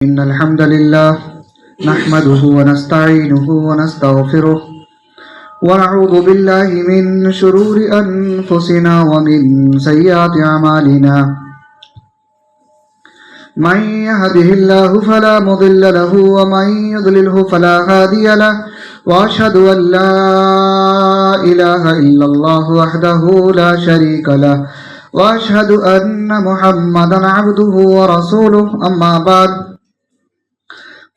إن الحمد لله نحمده ونستعينه ونستغفره ونعوذ بالله من شرور أنفسنا ومن سيئات أعمالنا من يهده الله فلا مضل له ومن يضلله فلا هادي له وأشهد أن لا إله إلا الله وحده لا شريك له وأشهد أن محمدا عبده ورسوله أما بعد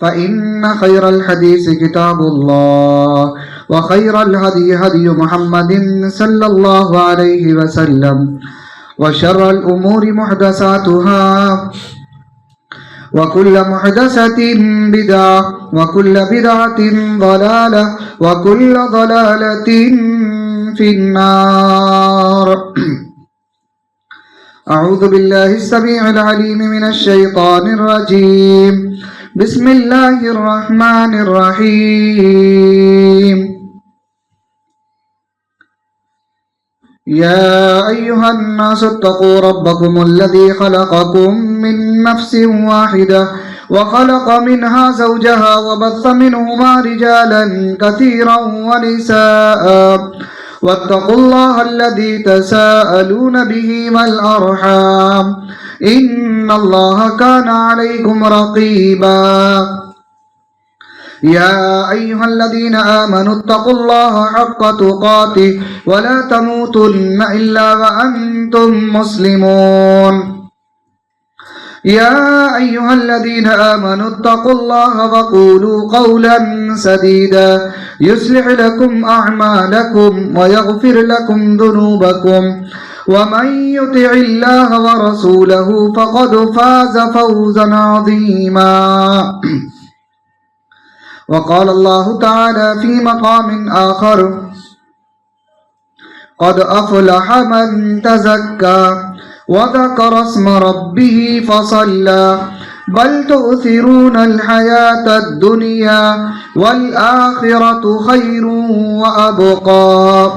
فإن خير الحديث كتاب الله وخير الهدي هدي محمد صلى الله عليه وسلم وشر الأمور محدثاتها وكل محدثة بدعة وكل بدعة ضلالة وكل ضلالة في النار. أعوذ بالله السميع العليم من الشيطان الرجيم. بسم الله الرحمن الرحيم. يا أيها الناس اتقوا ربكم الذي خلقكم من نفس واحدة وخلق منها زوجها وبث منهما رجالا كثيرا ونساء واتقوا الله الذي تساءلون به والأرحام إن الله كان عليكم رقيبا. يا أيها الذين آمنوا اتقوا الله حق تقاته ولا تموتن إلا وأنتم مسلمون. يا أيها الذين آمنوا اتقوا الله وقولوا قولا سديدا يصلح لكم أعمالكم ويغفر لكم ذنوبكم ومن يطع الله ورسوله فقد فاز فوزا عظيما. وقال الله تعالى في مقام آخر قد أفلح من تزكى وذكر اسم ربه فصلى بل تؤثرون الحياة الدنيا والآخرة خير وأبقى.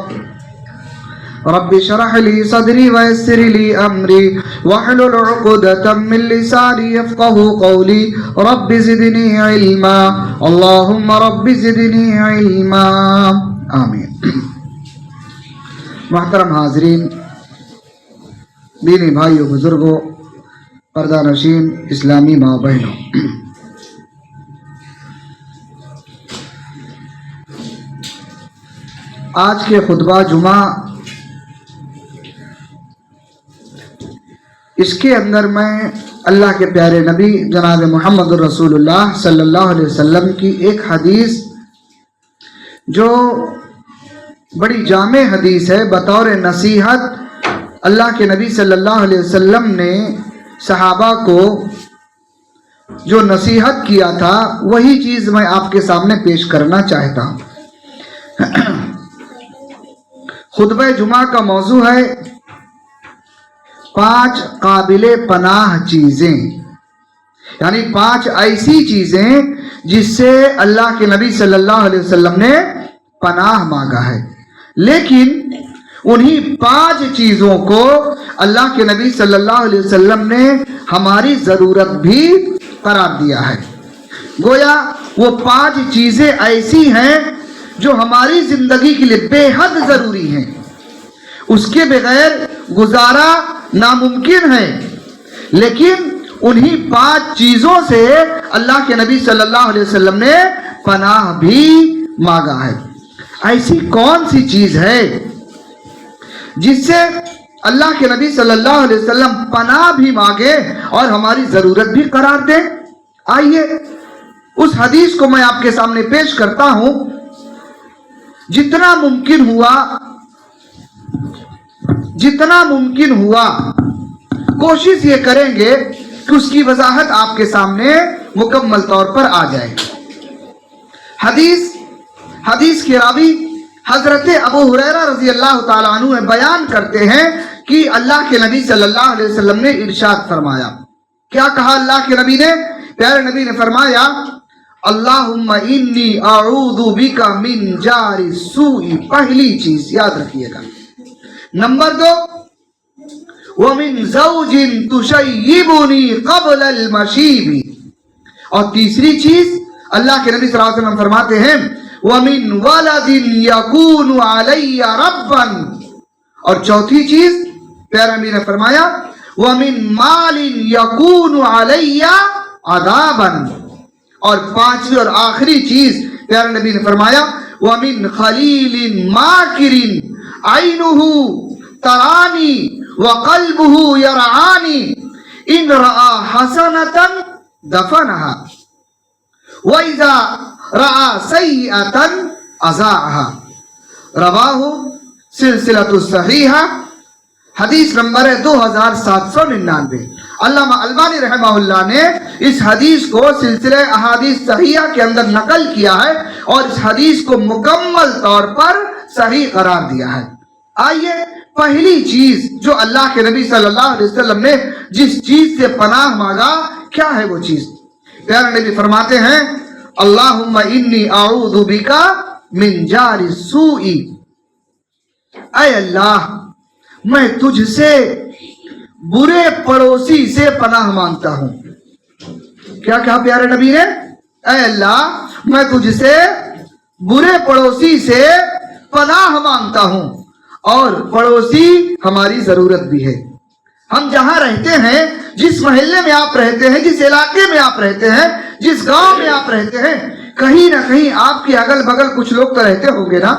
رب اشرح لي صدري ويسر لي أمري واحلل عقدة من لساني يفقه قولي رب زدني علما اللهم رب زدني علما آمین. محترم حاضرین، دینی بھائیوں، بزرگوں، پردہ نشین اسلامی ماں بہنوں، آج کے خطبہ جمعہ اس کے اندر میں اللہ کے پیارے نبی جناب محمد رسول اللہ صلی اللہ علیہ وسلم کی ایک حدیث جو بڑی جامع حدیث ہے، بطور نصیحت اللہ کے نبی صلی اللہ علیہ وسلم نے صحابہ کو جو نصیحت کیا تھا وہی چیز میں آپ کے سامنے پیش کرنا چاہتا ہوں. خطبہ جمعہ کا موضوع ہے 5 قابل پناہ چیزیں، یعنی 5 ایسی چیزیں جس سے اللہ کے نبی صلی اللہ علیہ وسلم نے پناہ مانگا ہے، لیکن انہی 5 چیزوں کو اللہ کے نبی صلی اللہ علیہ وسلم نے ہماری ضرورت بھی قرار دیا ہے. گویا وہ 5 چیزیں ایسی ہیں جو ہماری زندگی کے لیے بے حد ضروری ہیں، اس کے بغیر گزارا ناممکن ہے، لیکن انہی 5 چیزوں سے اللہ کے نبی صلی اللہ علیہ وسلم نے پناہ بھی مانگا ہے. ایسی کون سی چیز ہے جس سے اللہ کے نبی صلی اللہ علیہ وسلم پناہ بھی مانگے اور ہماری ضرورت بھی قرار دے؟ آئیے اس حدیث کو میں آپ کے سامنے پیش کرتا ہوں. جتنا ممکن ہوا کوشش یہ کریں گے کہ اس کی وضاحت آپ کے سامنے مکمل طور پر آ جائے. حدیث کے راوی حضرت ابو ہریرہ رضی اللہ تعالیٰ عنہ بیان کرتے ہیں کہ اللہ کے نبی صلی اللہ علیہ وسلم نے ارشاد فرمایا. کیا کہا اللہ کے نبی نے؟ پیارے نبی نے فرمایا اللہم انی اعوذ بک من جار السوء. پہلی چیز یاد رکھیے گا. نمبر 2 وَمِن زَوْجٍ تُشَيِّبُنِي قَبْلَ الْمَشِيبِ. اور تیسری چیز اللہ کے نبی صلی اللہ علیہ وسلم فرماتے ہیں وَمِن وَلَدٍ يَكُونُ عَلَيَّ رَبًّا، اور چوتھی چیز پیارے نبی نے فرمایا وَمِن مَالٍ يَكُونُ عَلَيَّ عَذَابًا، اور پانچویں اور آخری چیز پیارے نبی نے فرمایا وَمِن خَلِيلٍ مَاكِرٍ عَيْنُهُ تَرَانِي وَقَلْبُهُ يَرْعَانِي إِنْ رَأَى حَسَنَةً دَفَنَهَا وَإِذَا رَأَى سَيِّئَةً أَذَاعَهَا، رواہ سلسلۃ الصحیحہ، حدیث نمبر ہے 2799۔ علامہ البانی رحمہ اللہ نے اس حدیث کو سلسلہ احادیث صحیحہ کے اندر نقل کیا ہے اور اس حدیث کو مکمل طور پر صحیح قرار دیا ہے۔ آئیے پہلی چیز جو اللہ کے نبی صلی اللہ علیہ وسلم نے جس چیز سے پناہ مانگا، کیا ہے وہ چیز؟ پیارے نبی فرماتے ہیں اللہم انی اعوذ بکا من جار السوء، اے اللہ میں تجھ سے برے پڑوسی سے پناہ مانگتا ہوں۔ کیا کہا پیارے نبی نے؟ اے اللہ میں تجھ سے برے پڑوسی سے پناہ مانگتا ہوں، اور پڑوسی ہماری ضرورت بھی ہے۔ ہم جہاں رہتے ہیں، جس محلے میں آپ رہتے ہیں، جس علاقے میں آپ رہتے ہیں، جس گاؤں میں آپ رہتے ہیں، کہیں نہ کہیں آپ کے اگل بگل کچھ لوگ تو رہتے ہوں گے نا۔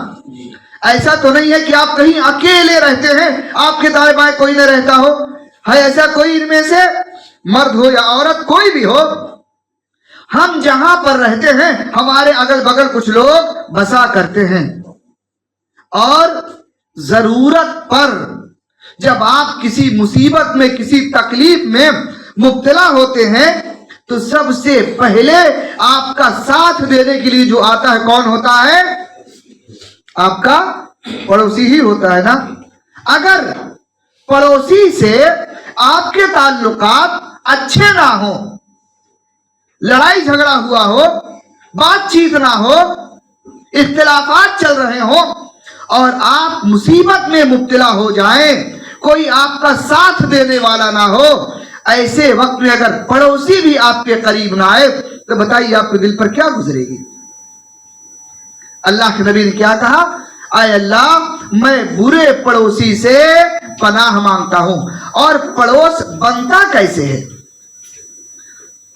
ایسا تو نہیں ہے کہ آپ کہیں اکیلے رہتے ہیں، آپ کے دائیں بائیں کوئی نہ رہتا ہو۔ ہے ایسا کوئی ان میں سے؟ مرد ہو یا عورت کوئی بھی ہو، ہم جہاں پر رہتے ہیں ہمارے اگل بگل کچھ لوگ بسا کرتے ہیں، اور ضرورت پر جب آپ کسی مصیبت میں کسی تکلیف میں مبتلا ہوتے ہیں تو سب سے پہلے آپ کا ساتھ دینے کے لیے جو آتا ہے کون ہوتا ہے؟ آپ کا پڑوسی ہی ہوتا ہے نا۔ اگر پڑوسی سے آپ کے تعلقات اچھے نہ ہوں، لڑائی جھگڑا ہوا ہو، بات چیت نہ ہو، اختلافات چل رہے ہوں، اور آپ مصیبت میں مبتلا ہو جائیں، کوئی آپ کا ساتھ دینے والا نہ ہو، ایسے وقت میں اگر پڑوسی بھی آپ کے قریب نہ آئے تو بتائیے آپ کے دل پر کیا گزرے گی؟ اللہ کے نبی نے کیا کہا؟ اے اللہ میں برے پڑوسی سے پناہ مانگتا ہوں۔ اور پڑوس بنتا کیسے ہے؟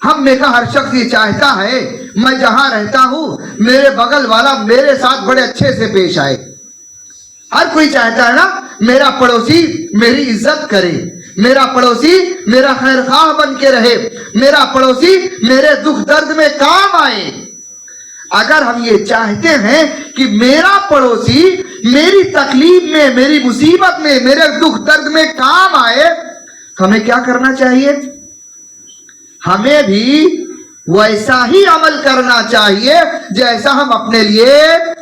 ہم میں کا ہر شخص یہ چاہتا ہے میں جہاں رہتا ہوں میرے بغل والا میرے ساتھ بڑے اچھے سے پیش آئے۔ ہر کوئی چاہتا ہے نا میرا پڑوسی میری عزت کرے، میرا پڑوسی میرا خیر خواہ بن کے رہے، میرا پڑوسی میرے دکھ درد میں کام آئے۔ اگر ہم یہ چاہتے ہیں کہ میرا پڑوسی میری تکلیف میں، میری مصیبت میں، میرے دکھ درد میں کام آئے، ہمیں کیا کرنا چاہیے؟ ہمیں بھی ویسا ہی عمل کرنا چاہیے جیسا ہم اپنے لیے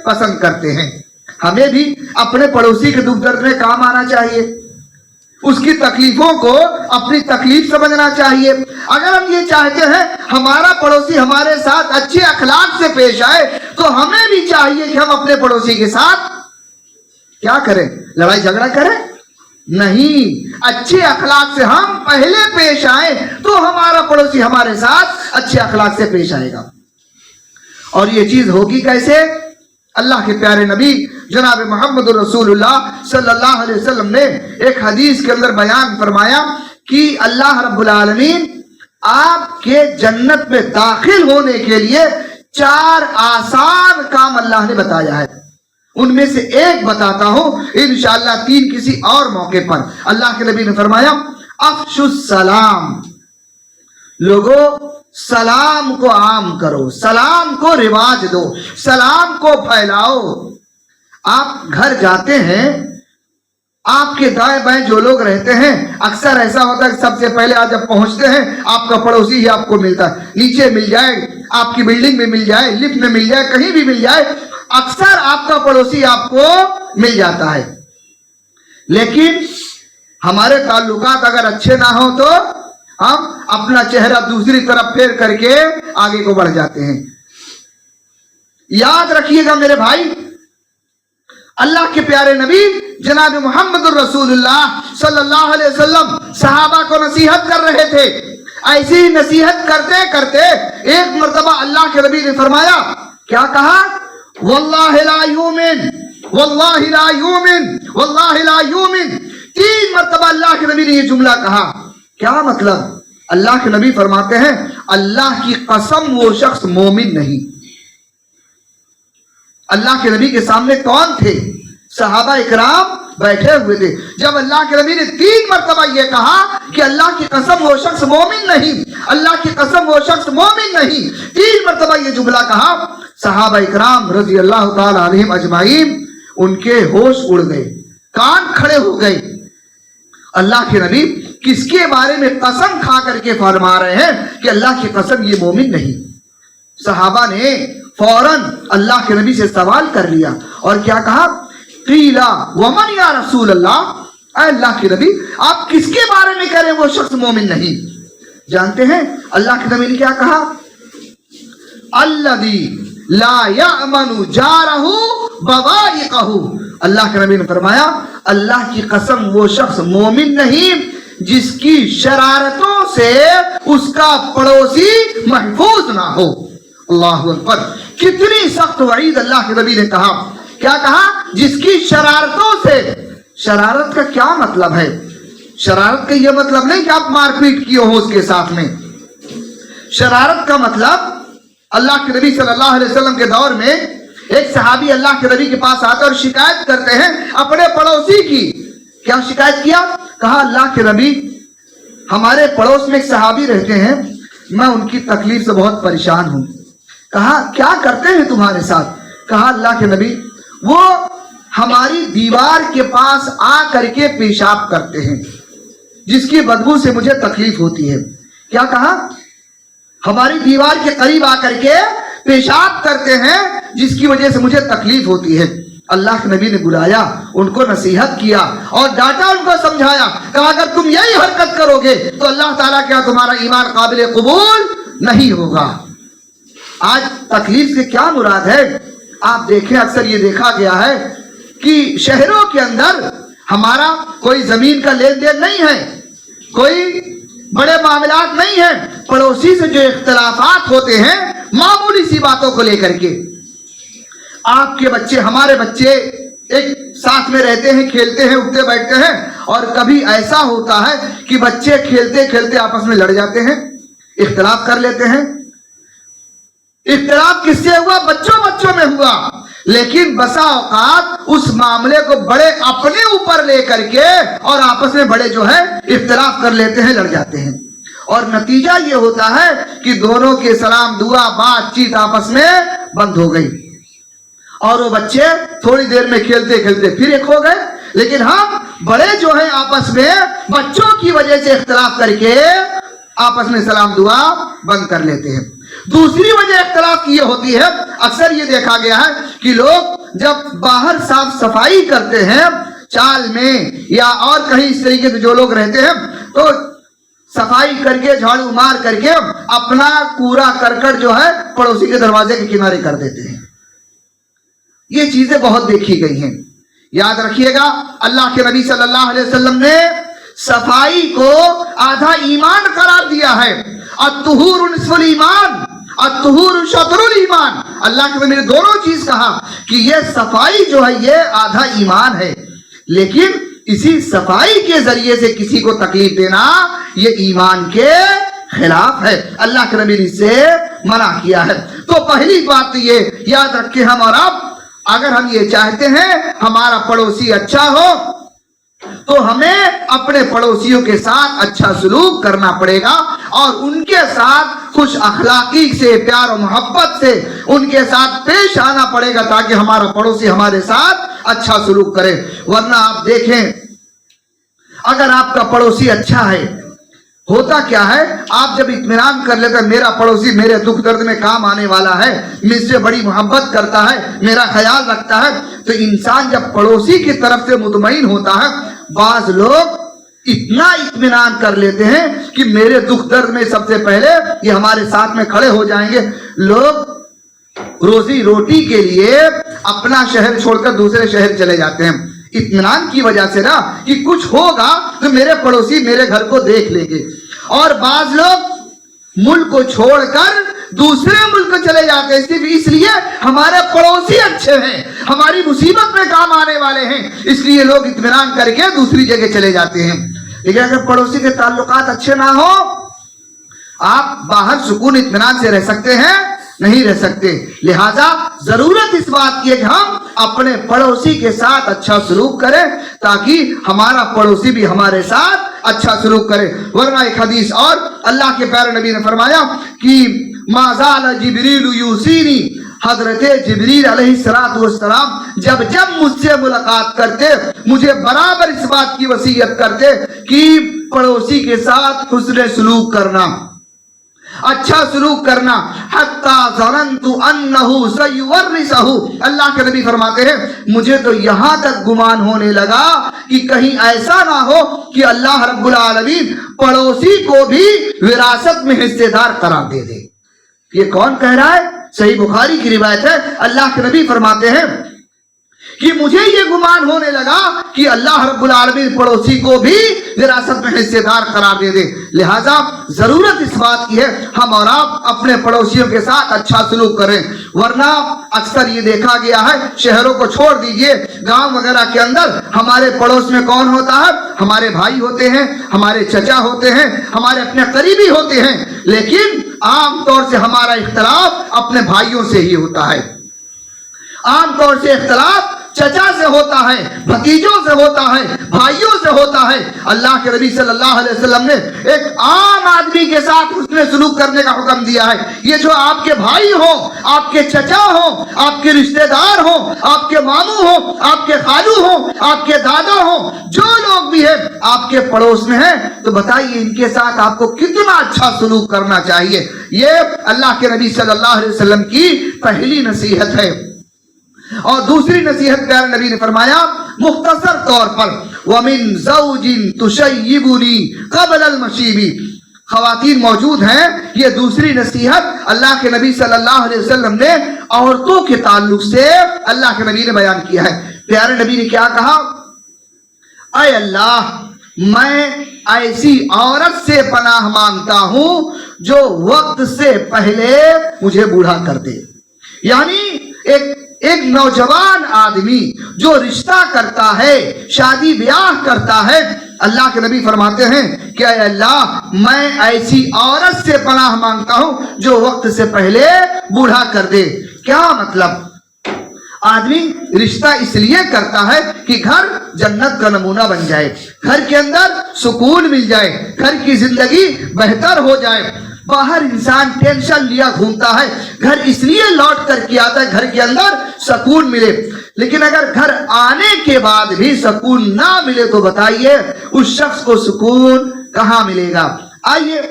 پسند کرتے ہیں۔ ہمیں بھی اپنے پڑوسی کے دکھ درد میں کام آنا چاہیے، اس کی تکلیفوں کو اپنی تکلیف سمجھنا چاہیے۔ اگر ہم یہ چاہتے ہیں ہمارا پڑوسی ہمارے ساتھ اچھے اخلاق سے پیش آئے تو ہمیں بھی چاہیے کہ ہم اپنے پڑوسی کے ساتھ کیا کریں؟ لڑائی جھگڑا کریں؟ نہیں، اچھے اخلاق سے ہم پہلے پیش آئیں تو ہمارا پڑوسی ہمارے ساتھ اچھے اخلاق سے پیش آئے گا۔ اور یہ چیز ہوگی کیسے؟ اللہ کے پیارے نبی جناب محمد رسول اللہ صلی اللہ علیہ وسلم نے ایک حدیث کے اندر بیان فرمایا کہ اللہ رب العالمین آپ کے جنت میں داخل ہونے کے لیے 4 آسان کام اللہ نے بتایا ہے۔ ان میں سے ایک بتاتا ہوں، انشاءاللہ 3 کسی اور موقع پر۔ اللہ کے نبی نے فرمایا افشوا السلام، لوگوں سلام کو عام کرو، سلام کو رواج دو، سلام کو پھیلاؤ۔ آپ گھر جاتے ہیں، آپ کے دائیں بائیں جو لوگ رہتے ہیں اکثر ایسا ہوتا ہے کہ سب سے پہلے آج جب پہنچتے ہیں آپ کا پڑوسی ہی آپ کو ملتا ہے، نیچے مل جائے، آپ کی بلڈنگ میں مل جائے، لفٹ میں مل جائے، کہیں بھی مل جائے، اکثر آپ کا پڑوسی آپ کو مل جاتا ہے۔ لیکن ہمارے تعلقات اگر اچھے نہ ہوں تو ہم اپنا چہرہ دوسری طرف پھیر کر کے آگے کو بڑھ جاتے ہیں۔ یاد رکھیے گا میرے بھائی، اللہ کے پیارے نبی جناب محمد الرسول اللہ صلی اللہ علیہ وسلم صحابہ کو نصیحت کر رہے تھے، ऐसी नसीहत करते करते एक मर्तबा अल्लाह के नबी ने फरमाया, क्या कहा? वल्लाहि ला युमिन, वल्लाहि ला युमिन, वल्लाहि ला युमिन। 3 मर्तबा अल्लाह के नबी ने ये जुमला कहा। क्या मतलब? अल्लाह के नबी फरमाते हैं, अल्लाह की कसम वो शख्स मोमिन नहीं। अल्लाह के नबी के सामने कौन थे? सहाबा इकराम बैठे हुए थे। जब अल्लाह के नबी ने 3 मर्तबा ये कहा कि अल्लाह की कसम वो शख्स मोमिन नहीं, अल्लाह की कसम वो शख्स मोमिन नहीं, 3 मर्तबा ये जुमला कहा, सहाबा इकराम रजी अल्लाह ताला अलैहिम अजमाइन उनके होश उड़ गए, कान खड़े हो गए। अल्लाह के नबी किसके बारे में कसम खा करके फरमा रहे हैं कि अल्लाह की कसम ये मोमिन नहीं? सहाबा ने फौरन अल्लाह के नबी से सवाल कर लिया और क्या कहा? क़ीला वमन या रसूल अल्लाह, अल्लाह के नबी आप किसके बारे में कह रहे हैं वो शख्स मोमिन नहीं? जानते हैं अल्लाह के नबी ने क्या कहा? अल्लज़ी ला यअमनु जारहु बवाइक़हु। अल्लाह के नबी ने फरमाया, अल्लाह की कसम वो शख्स मोमिन नहीं जिसकी शरारतों से उसका पड़ोसी महफूज ना हो। अल्लाह अकबर, कितनी सख्त वईद अल्लाह के नबी ने कहा। क्या कहा? जिसकी शरारतों से। शरारत का क्या मतलब है? शरारत का यह मतलब नहीं कि आप मारपीट किए हो उसके साथ में। शरारत का मतलब, अल्लाह के नबी सल्लल्लाहु अलैहि वसल्लम के दौर में एक सहाबी अल्लाह के नबी के पास आते और शिकायत करते हैं अपने पड़ोसी की। क्या शिकायत किया? कहा, अल्लाह के नबी हमारे पड़ोस में एक सहाबी रहते हैं, मैं उनकी तकलीफ से बहुत परेशान हूं। कहा, क्या करते हैं तुम्हारे साथ? कहा, अल्लाह के नबी वो हमारी दीवार के पास आ करके पेशाब करते हैं, जिसकी बदबू से मुझे तकलीफ होती है। क्या कहा? हमारी दीवार के करीब आकर के पेशाब करते हैं जिसकी वजह से मुझे तकलीफ होती है। अल्लाह के नबी ने बुलाया, उनको नसीहत किया और डांटा, उनको समझाया। कहा, अगर तुम यही हरकत करोगे तो अल्लाह ताला क्या तुम्हारा ईमान काबिल कबूल नहीं होगा। आज तकलीफ से क्या मुराद है? आप देखें, अक्सर ये देखा गया है कि शहरों के अंदर हमारा कोई जमीन का लेन देन नहीं है, कोई बड़े मामलात नहीं है, पड़ोसी से जो इख्तलाफात होते हैं मामूली सी बातों को लेकर के। आपके बच्चे हमारे बच्चे एक साथ में रहते हैं, खेलते हैं, उठते बैठते हैं, और कभी ऐसा होता है कि बच्चे खेलते खेलते आपस में लड़ जाते हैं, इख्तलाफ कर लेते हैं। इख्तलाफ किससे हुआ? बच्चों बच्चों में हुआ। लेकिन बसा औकात उस मामले को बड़े अपने ऊपर लेकर के और आपस में बड़े जो है इख्तलाफ कर लेते हैं, लड़ जाते हैं, और नतीजा ये होता है कि दोनों के सलाम दुआ बातचीत आपस में बंद हो गई और वो बच्चे थोड़ी देर में खेलते खेलते फिर एक हो गए। लेकिन हम बड़े जो है आपस में बच्चों की वजह से इख्तलाफ करके आपस में सलाम दुआ बंद कर लेते हैं। दूसरी वजह इख्तलाफ की ये होती है, अक्सर ये देखा गया है कि लोग जब बाहर साफ सफाई करते हैं चाल में या और कहीं इस तरीके से जो लोग रहते हैं, तो सफाई करके झाड़ू मार करके अपना कूड़ा करकट जो है पड़ोसी के दरवाजे के किनारे कर देते हैं। ये चीजें बहुत देखी गई हैं। याद रखिएगा, अल्लाह के नबी सल्लल्लाहु अलैहि वसल्लम ने सफाई को आधा ईमान करार दिया है। अत्तुहूरु निस्फुल ईमान, अत्तुहूरु शतरुल ईमान। अल्लाह के नबी ने दोनों चीज कहा कि ये सफाई जो है ये आधा ईमान है, लेकिन इसी सफाई के जरिए से किसी को तकलीफ देना ये ईमान के खिलाफ है। अल्लाह के नबी ने इससे मना किया है। तो पहली बात तो ये याद रखें, हम और आप अगर हम ये चाहते हैं हमारा पड़ोसी अच्छा हो तो हमें अपने पड़ोसियों के साथ अच्छा सलूक करना पड़ेगा और उनके साथ खुश अखलाकी से, प्यार और मोहब्बत से उनके साथ पेश आना पड़ेगा ताकि हमारा पड़ोसी हमारे साथ अच्छा सलूक करे। वरना आप देखें, अगर आपका पड़ोसी अच्छा है, होता क्या है, आप जब इत्मीनान कर लेते हैं मेरा पड़ोसी मेरे दुख दर्द में काम आने वाला है, मुझसे बड़ी मोहब्बत करता है, मेरा ख्याल रखता है, तो इंसान जब पड़ोसी की तरफ से मुतमईन होता है, बाज लोग इतना इत्मीनान कर लेते हैं कि मेरे दुख दर्द में सबसे पहले ये हमारे साथ में खड़े हो जाएंगे। लोग रोजी रोटी के लिए अपना शहर छोड़कर दूसरे शहर चले जाते हैं इत्मीनान की वजह से ना, कि कुछ होगा तो मेरे पड़ोसी मेरे घर को देख लेंगे। और बाज लोग मुल्क को छोड़कर दूसरे मुल्क चले जाते हैं सिर्फ इसलिए हमारे पड़ोसी अच्छे हैं, हमारी मुसीबत में काम आने वाले हैं, इसलिए लोग इत्मीनान करके दूसरी जगह चले जाते हैं। लेकिन अगर पड़ोसी के ताल्लुकात अच्छे ना हो, आप बाहर सुकून इत्मीनान से रह सकते हैं? नहीं रह सकते। लिहाजा जरूरत इस बात की है कि हम अपने पड़ोसी के साथ अच्छा सलूक करें ताकि हमारा पड़ोसी भी हमारे साथ अच्छा सलूक करे। वरना एक हदीस और अल्लाह के प्यारे नबी ने फरमाया कि माज़ाल जिब्रील यूसीनी, हजरत जिब्रील अलैहिस्सलातु वस्सलाम जब जब मुझसे मुलाकात करते मुझे बराबर इस बात की वसीयत करते कि पड़ोसी के साथ हुस्न सलूक करना, अच्छा सलूक करना। हत्ता ज़नन्तु अन्नहु सयुवर्रिसहु, अल्लाह के नबी फरमाते हैं मुझे तो यहाँ तक गुमान होने लगा कि कहीं ऐसा ना हो कि अल्लाह रब्बुल आलमीन पड़ोसी को भी विरासत में हिस्सेदार करार दे दे। ये कौन कह रहा है? सही बुखारी की रिवायत है। अल्लाह के नबी फरमाते हैं कि मुझे ये गुमान होने लगा कि अल्लाह रब्बुल आलमीन पड़ोसी को भी विरासत में हिस्सेदार करार दे दे। लिहाजा जरूरत इस बात की है हम और आप अपने पड़ोसियों के साथ अच्छा सलूक करें। वरना अक्सर ये देखा गया है, शहरों को छोड़ दीजिए, गांव वगैरह के अंदर हमारे पड़ोस में कौन होता है? हमारे भाई होते हैं, हमारे चचा होते हैं, हमारे अपने करीबी होते हैं, लेकिन आमतौर से हमारा इख्तलाफ अपने भाइयों से ही होता है। आमतौर से इख्तलाफ चचा से होता है, भतीजों से होता है, भाइयों से होता है। अल्लाह के नबी सल्लल्लाहु अलैहि वसल्लम ने एक आम आदमी के साथ उसने सलूक करने का हुक्म दिया है। ये जो आपके भाई हो, आपके चचा हो, आपके रिश्तेदार हो, आपके मामू हो, आपके खालू हो, आपके दादा हो, जो लोग भी हैं आपके पड़ोस में हैं, तो बताइए इनके साथ आपको कितना अच्छा सलूक करना चाहिए। ये अल्लाह के नबी सल्लल्लाहु अलैहि वसल्लम की पहली नसीहत है। और दूसरी नसीहत प्यारे नबी ने फरमाया मुख्तसर तौर पर, वमिन ज़ौजिन तुशय्यिबुनी क़ब्ल अल-मशीबी। ख़वातीन मौजूद हैं, ये दूसरी नसीहत अल्लाह के नबी सल्लल्लाहु अलैहि वसल्लम ने औरतों के ताल्लुक से अल्लाह के नबी ने बयान किया है। प्यारे नबी ने क्या कहा? ऐ अल्लाह, मैं ऐसी औरत से पनाह मांगता हूं जो वक्त से पहले मुझे बूढ़ा कर दे। यानी एक नौजवान आदमी जो रिश्ता करता है, शादी ब्याह करता है, अल्लाह के नबी फरमाते हैं कि अल्लाह मैं ऐसी औरत से पनाह मांगता हूं जो वक्त से पहले बूढ़ा कर दे। क्या मतलब? आदमी रिश्ता इसलिए करता है कि घर जन्नत का नमूना बन जाए, घर के अंदर सुकून मिल जाए, घर की जिंदगी बेहतर हो जाए। बाहर इंसान टेंशन लिया घूमता है, घर इसलिए लौट कर के आता है घर के अंदर सुकून मिले। लेकिन अगर घर आने के बाद भी सुकून ना मिले तो बताइए उस शख्स को सुकून कहां मिलेगा? आइए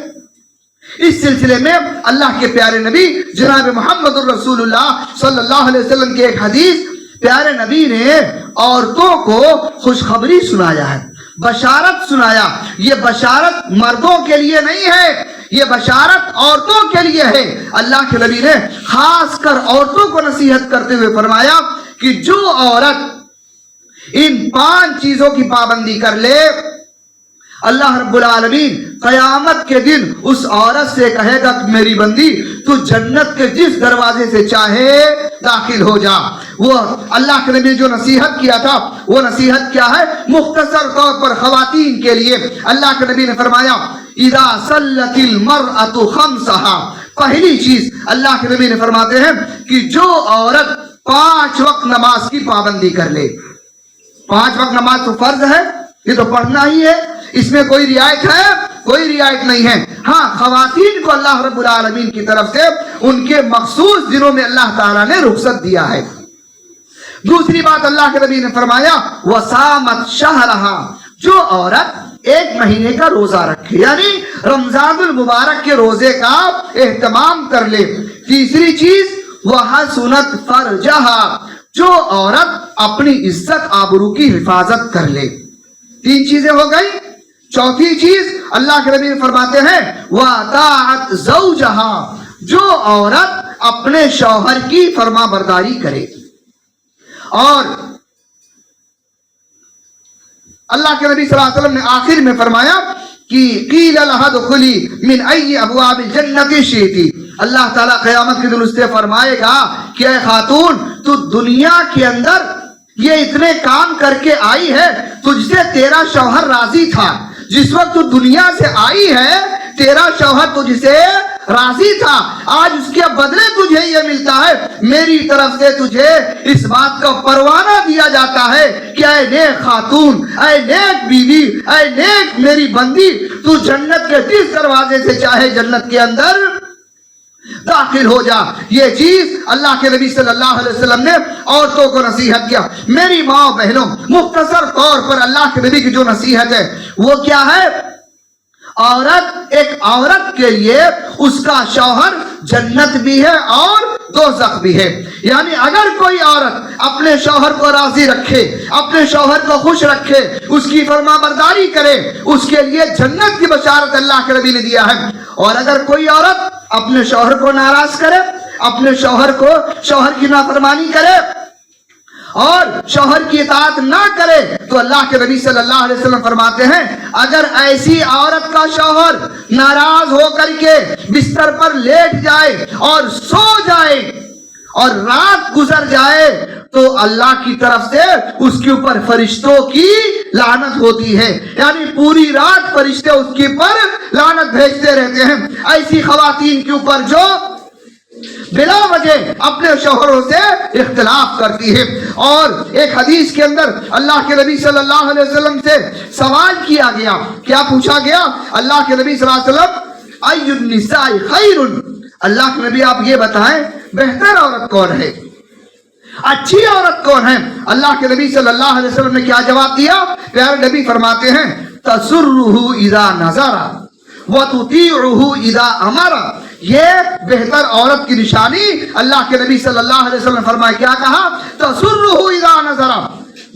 इस सिलसिले में अल्लाह के प्यारे नबी जनाब मोहम्मद रसूलुल्लाह सल्लल्लाहु अलैहि वसल्लम के एक हदीस, प्यारे नबी ने औरतों को खुशखबरी सुनाया है, बशारत सुनाया। ये बशारत मर्दों के लिए नहीं है, ये बशारत औरतों के लिए है। अल्लाह के नबी ने खास कर औरतों को नसीहत करते हुए फरमाया कि जो औरत इन 5 चीजों की पाबंदी कर ले, अल्लाह रब्बुल आलमीन क़यामत के दिन उस औरत से कहेगा कि मेरी बंदी तू जन्नत के जिस दरवाजे से चाहे दाखिल हो जा। वो अल्लाह के नबी जो नसीहत किया था वो नसीहत क्या है? मुख्तसर तौर पर ख़वातीन के लिए अल्लाह के नबी ने फरमाया इज़ा सल्लतिल मरअतु खम्सहा। पहली चीज अल्लाह के नबी ने फरमाते हैं कि जो औरत 5 वक्त नमाज की पाबंदी कर ले। 5 वक्त नमाज तो फर्ज है, ये तो पढ़ना ही है, इसमें कोई रियायत है? कोई रियायत नहीं है। हाँ, ख़वातीन को अल्लाह रब्बुल आलमीन की तरफ से उनके मखसूस दिनों में अल्लाह ताला ने रुखसत दिया है। दूसरी बात अल्लाह के नबी ने फरमाया वसामत शहरहा, जो औरत 1 महीने का रोजा रखे, यानी रमजानुल मुबारक के रोजे का एहतमाम कर ले। तीसरी चीज वह सुनत फरजहा, जो औरत अपनी इज्जत आबरू की हिफाजत कर ले। 3 चीजें हो गई। चौथी चीज अल्लाह के नबी फरमाते हैं वताअत ज़ौजहा, जो औरत अपने शौहर की फरमा बरदारी करे। और अल्लाह के नबी सल्लल्लाहु अलैहि वसल्लम ने आखिर में फरमाया कि कील लहा दुखुली मिन अय्यि अबवाबिल जन्नति शि'ति। अल्लाह ताला क़यामत के दिन उससे फरमाएगा कि ऐ खातून, तू दुनिया के अंदर ये इतने काम करके आई है, तुझसे तेरा शौहर राजी था। जिस वक्त तू दुनिया से आई है, तेरा शौहर तुझसे राजी था, आज उसके बदले तुझे ये मिलता है। मेरी तरफ से तुझे इस बात का परवाना दिया जाता है कि ऐ नेक खातून, ऐ नेक बीवी, ऐ नेक मेरी बंदी, तू जन्नत के जिस दरवाजे से चाहे जन्नत के अंदर दाखिल हो जा। ये चीज अल्लाह के नबी सल्लल्लाहु अलैहि वसल्लम ने औरतों को नसीहत किया। मेरी माँ बहनों, मुख्तसर तौर पर अल्लाह के नबी की जो नसीहत है वो क्या है? औरत, एक औरत के लिए उसका शौहर जन्नत भी है और दोज़ख भी है। यानी अगर कोई औरत अपने शौहर को राजी रखे, अपने शौहर को खुश रखे, उसकी फरमाबरदारी करे, उसके लिए जन्नत की बशारत अल्लाह के नबी ने दिया है। और अगर कोई औरत अपने शौहर को नाराज करे, अपने शौहर की नाफरमानी करे और शौहर की इताअत ना करे, तो अल्लाह के नबी सल्लल्लाहु अलैहि वसल्लम फरमाते हैं, अगर ऐसी औरत का शौहर नाराज होकर के बिस्तर पर लेट जाए और सो जाए और रात गुजर जाए, तो अल्लाह की तरफ से उसके ऊपर फरिश्तों की लानत होती है। यानी पूरी रात फरिश्ते उसके ऊपर लानत भेजते रहते हैं। ऐसी खवातीन के ऊपर जो बिला वजह अपने शौहरों से इख्तिलाफ करती है। और एक हदीस के अंदर अल्लाह के नबी सल्लल्लाहु अलैहि वसल्लम से सवाल किया गया, क्या पूछा गया? अल्लाह के नबी सल्लल्लाहु अलैहि वसल्लम अय्युन निसाई खैरुन, अल्लाह के नबी आप ये बताएं बेहतर औरत कौन है, अच्छी औरत कौन है? अल्लाह के नबी सल्लल्लाहु अलैहि वसल्लम ने क्या जवाब दिया? प्यारे नबी फरमाते हैं, तसुर्रुहु इज़ा नज़रा व तुतीउहु इज़ा अमरा। ये बेहतर औरत की निशानी अल्लाह के नबी सल्लल्लाहु अलैहि वसल्लम ने फरमाया, क्या कहा? तसुर्रुहु इज़ा नज़रा,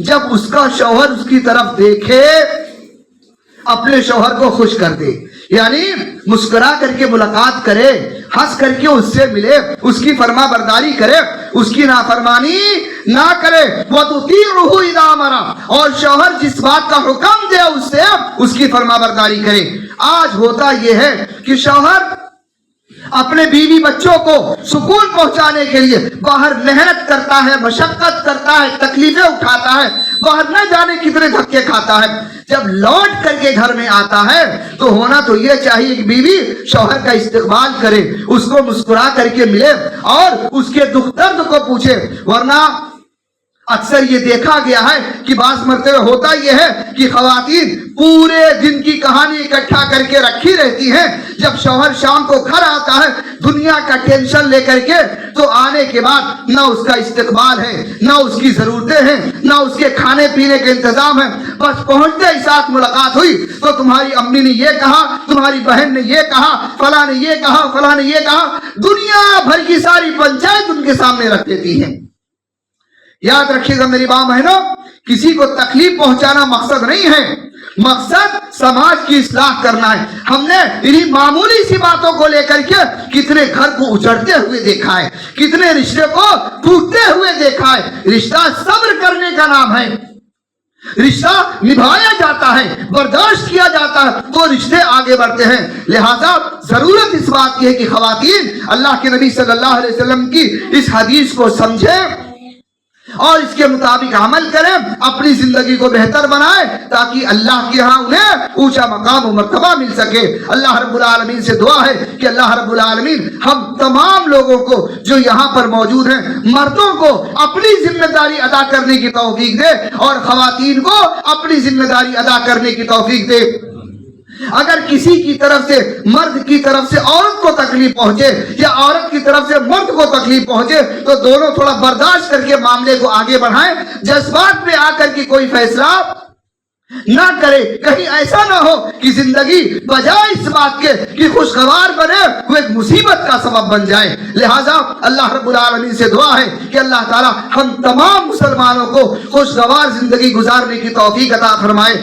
जब उसका शौहर उसकी तरफ देखे, अपने शौहर को खुश कर दे, यानी मुस्कुरा करके मुलाकात करे, हंस करके उससे मिले, उसकी फरमा बरदारी करे, उसकी नाफरमानी ना करे। वो तो तीरुहु इज़ा अमरा, और शौहर जिस बात का हुक्म दे उससे उसकी फरमा बरदारी करे। आज होता यह है कि शौहर अपने बीवी बच्चों को सुकून पहुंचाने के लिए बाहर मेहनत करता है, मशक्कत करता है, तकलीफें उठाता है, बाहर न जाने कितने धक्के खाता है। जब लौट करके घर में आता है तो होना तो ये चाहिए कि बीवी शौहर का इस्तेमाल करे, उसको मुस्कुरा करके मिले और उसके दुख दर्द को पूछे। वरना अक्सर ये देखा गया है कि बास मरते हुए होता यह है कि खवातीन पूरे दिन की कहानी इकट्ठा करके रखी रहती हैं। जब शौहर शाम को घर आता है दुनिया का टेंशन लेकर के, तो आने के बाद ना उसका इस्तेकबाल है, ना उसकी जरूरतें हैं, ना उसके खाने पीने के इंतजाम है। बस पहुंचते ही साथ मुलाकात हुई तो तुम्हारी अम्मी ने ये कहा, तुम्हारी बहन ने ये कहा, फला ने ये कहा, फला ने ये कहा, दुनिया भर की सारी पंचायत उनके सामने रख देती है। याद रखिएगा मेरी मां बहनों, किसी को तकलीफ पहुंचाना मकसद नहीं है, मकसद समाज की इस्लाह करना है। हमने इन्हीं मामूली सी बातों को लेकर के कितने घर को उजड़ते हुए देखा है, कितने रिश्ते को टूटते हुए देखा है। रिश्ता सब्र करने का नाम है, रिश्ता निभाया जाता है, बर्दाश्त किया जाता है तो रिश्ते आगे बढ़ते हैं। लिहाजा जरूरत इस बात की है कि खवातीन अल्लाह के नबी सल्लल्लाहु अलैहि वसल्लम की इस हदीस को समझें और इसके मुताबिक अमल करें, अपनी जिंदगी को बेहतर बनाएं, ताकि अल्लाह के यहाँ उन्हें ऊंचा मकाम और मर्तबा मिल सके। अल्लाह रब्बुल आलमीन से दुआ है कि अल्लाह रब्बुल आलमीन हम तमाम लोगों को जो यहाँ पर मौजूद हैं, मर्दों को अपनी जिम्मेदारी अदा करने की तौफीक दे और खवातीन को अपनी जिम्मेदारी अदा करने की तौफीक दे। अगर किसी की तरफ से, मर्द की तरफ से औरत को तकलीफ पहुंचे या औरत की तरफ से मर्द को तकलीफ पहुंचे तो दोनों थोड़ा बर्दाश्त करके मामले को आगे बढ़ाएं, जज्बात पे आकर के कोई फैसला ना करे। कहीं ऐसा ना हो कि जिंदगी बजाय इस बात के कि खुशगवार बने वो एक मुसीबत का सबब बन जाए। लिहाजा अल्लाह रब्बुल आलमीन से दुआ है कि अल्लाह ताला हम तमाम मुसलमानों को खुशगवार जिंदगी गुजारने की तौफीक अता फरमाए।